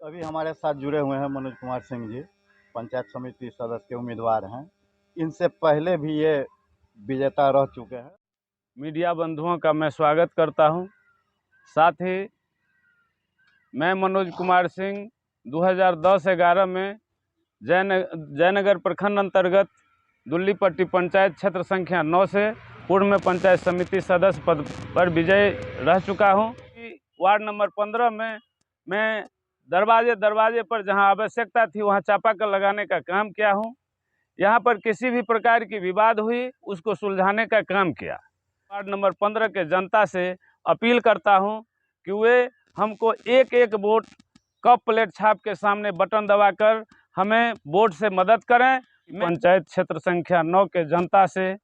अभी हमारे साथ जुड़े हुए हैं मनोज कुमार सिंह जी, पंचायत समिति सदस्य के उम्मीदवार हैं। इनसे पहले भी ये विजेता रह चुके हैं। मीडिया बंधुओं का मैं स्वागत करता हूं। साथ ही मैं मनोज कुमार सिंह 2010-11 में जयनगर प्रखंड अंतर्गत दुल्लीपट्टी पंचायत क्षेत्र संख्या 9 से पूर्व में पंचायत समिति सदस्य पद पर विजय रह चुका हूं। वार्ड नंबर 15 में मैं दरवाजे पर जहां आवश्यकता थी वहां चापाकल लगाने का काम किया हूं। यहां पर किसी भी प्रकार की विवाद हुई उसको सुलझाने का काम किया। वार्ड नंबर 15 के जनता से अपील करता हूं कि वे हमको एक एक वोट कप प्लेट छाप के सामने बटन दबाकर हमें वोट से मदद करें। पंचायत क्षेत्र संख्या 9 के जनता से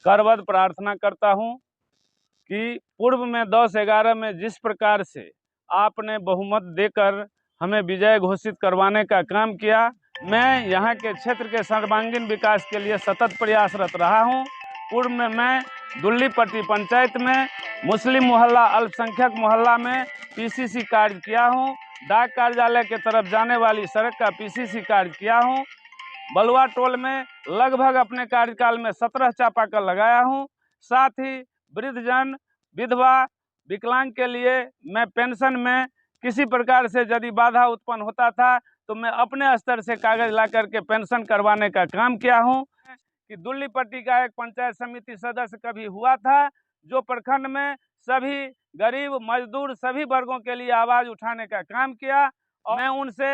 करबद्ध प्रार्थना करता हूं कि पूर्व में 10-11 में जिस प्रकार से आपने बहुमत देकर हमें विजय घोषित करवाने का काम किया, मैं यहाँ के क्षेत्र के सर्वांगीण विकास के लिए सतत प्रयासरत रहा हूँ। पूर्व में मैं दुल्लीपट्टी पंचायत में मुस्लिम मोहल्ला अल्पसंख्यक मोहल्ला में पीसीसी कार्य किया हूँ। डाक कार्यालय के तरफ जाने वाली सड़क का पीसीसी कार्य किया हूँ। बलुआ टोल में लगभग अपने कार्यकाल में 17 चापाकल लगाया हूँ। साथ ही वृद्धजन, विधवा, विकलांग के लिए मैं पेंशन में किसी प्रकार से यदि बाधा उत्पन्न होता था तो मैं अपने स्तर से कागज ला करके पेंशन करवाने का काम किया हूं। कि दुल्लीपट्टी का एक पंचायत समिति सदस्य कभी हुआ था जो प्रखंड में सभी गरीब, मजदूर, सभी वर्गों के लिए आवाज उठाने का काम किया और मैं उनसे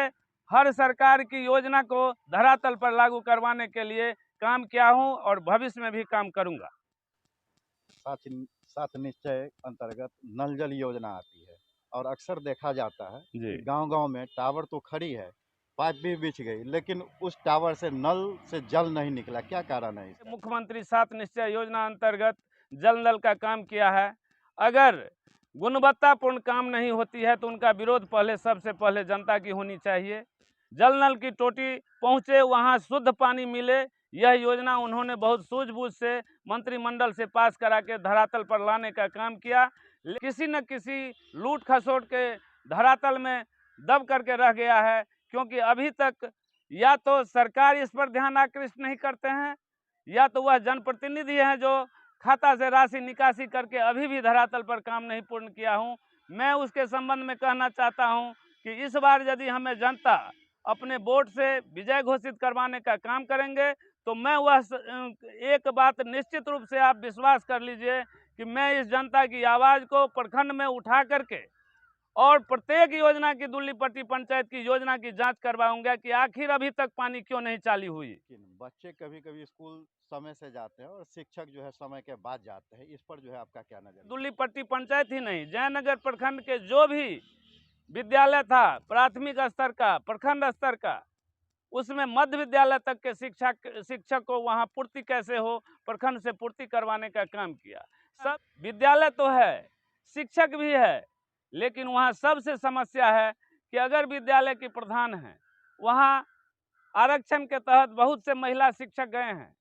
हर सरकार की योजना को धरातल पर लागू करवाने के लिए काम किया हूं और भविष्य में भी काम करूंगा। सात निश्चय अंतर्गत नल जल योजना आती है और अक्सर देखा जाता है गांव-गांव में टावर तो खड़ी है, पाइप भी बिछ गई, लेकिन उस टावर से नल से जल नहीं निकला। क्या कारण है इसका? मुख्यमंत्री 7 निश्चय योजना अंतर्गत जल नल का काम किया है। अगर गुणवत्तापूर्ण काम नहीं होती है तो उनका विरोध सबसे पहले जनता की होनी चाहिए। जल नल की टोटी पहुंचे, वहां शुद्ध पानी मिले, यह योजना उन्होंने बहुत सूझबूझ से मंत्रिमंडल से पास करा के धरातल पर लाने का काम किया। किसी न किसी लूट खसोट के धरातल में दब करके रह गया है, क्योंकि अभी तक या तो सरकार इस पर ध्यान आकृष्ट नहीं करते हैं या तो वह जनप्रतिनिधि हैं जो खाता से राशि निकासी करके अभी भी धरातल पर काम नहीं पूर्ण किया हूं। मैं उसके संबंध में कहना चाहता हूं कि इस बार यदि हमें जनता अपने वोट से विजय घोषित करवाने का काम करेंगे तो मैं वह एक बात निश्चित रूप से आप विश्वास कर लीजिए कि मैं इस जनता की आवाज़ को प्रखंड में उठा करके और प्रत्येक योजना की, दुल्लीपट्टी पंचायत की योजना की जांच करवाऊंगा कि आखिर अभी तक पानी क्यों नहीं चालू हुई। बच्चे कभी-कभी स्कूल समय से जाते हैं और शिक्षक जो है समय के बाद जाते हैं, इस पर जो है आपका क्या नजर? दुल्लीपट्टी पंचायत ही नहीं, जयनगर प्रखंड के जो भी विद्यालय था, प्राथमिक स्तर का, प्रखंड स्तर का, उसमें मध्य विद्यालय तक के शिक्षक को वहां पूर्ति कैसे हो, प्रखंड से पूर्ति करवाने का काम किया। सब विद्यालय तो है, शिक्षक भी है, लेकिन वहां सबसे समस्या है कि अगर विद्यालय की प्रधान है, वहां आरक्षण के तहत बहुत से महिला शिक्षक गए हैं।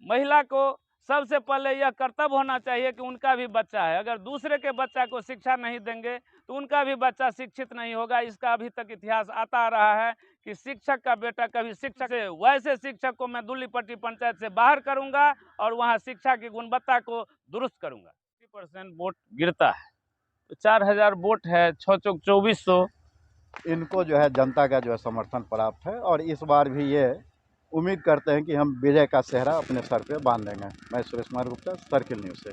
महिला को सबसे पहले यह कर्तव्य होना चाहिए कि उनका भी बच्चा है, अगर दूसरे के बच्चा को शिक्षा नहीं देंगे तो उनका भी बच्चा शिक्षित नहीं होगा। इसका अभी तक इतिहास आता आ रहा है कि शिक्षक का बेटा कभी शिक्षक से, वैसे शिक्षक को मैं दुल्लीपट्टी पंचायत से बाहर करूंगा और वहां शिक्षा की गुणवत्ता को दुरुस्त करूंगा। 50% वोट गिरता है तो 4000 वोट है, 6 चौक 2400। इनको जो है जनता का जो है समर्थन प्राप्त है और इस बार भी ये उम्मीद करते हैं कि हम विजय का सेहरा अपने सर पे बांध देंगे। मैं सुरेश कुमार गुप्ता, सर्किल न्यूज़ से।